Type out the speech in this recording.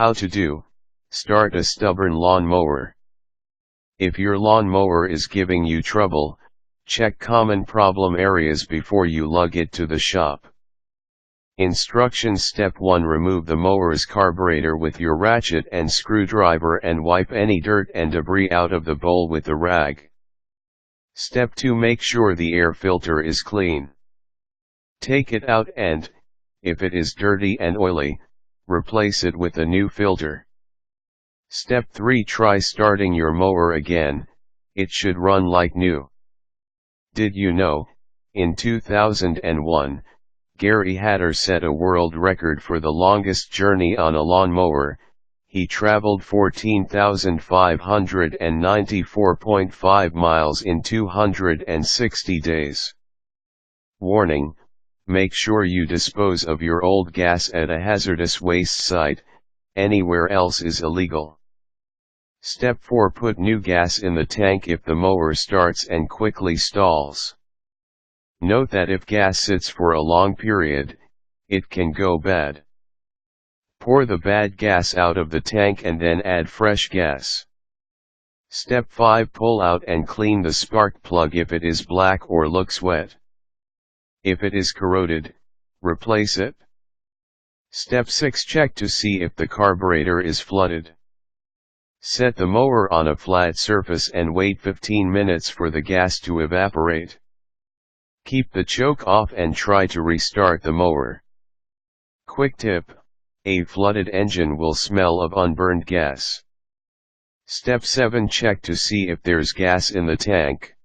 How to do: start a stubborn lawnmower. If your lawnmower is giving you trouble, check common problem areas before you lug it to the shop. Instructions: Step 1. Remove the mower's carburetor with your ratchet and screwdriver and wipe any dirt and debris out of the bowl with the rag. Step 2. Make sure the air filter is clean. Take it out and, if it is dirty and oily, replace it with a new filter. Step 3. Try starting your mower again, it should run like new. Did you know, in 2001, Gary Hatter set a world record for the longest journey on a lawnmower. He traveled 14,594.5 miles in 260 days. Warning: make sure you dispose of your old gas at a hazardous waste site, anywhere else is illegal. Step 4. Put new gas in the tank if the mower starts and quickly stalls. Note that if gas sits for a long period, it can go bad. Pour the bad gas out of the tank and then add fresh gas. Step 5. Pull out and clean the spark plug if it is black or looks wet. If it is corroded, replace it. Step 6. Check to see if the carburetor is flooded. Set the mower on a flat surface and wait 15 minutes for the gas to evaporate. Keep the choke off and try to restart the mower. Quick tip: a flooded engine will smell of unburned gas. Step 7. Check to see if there's gas in the tank.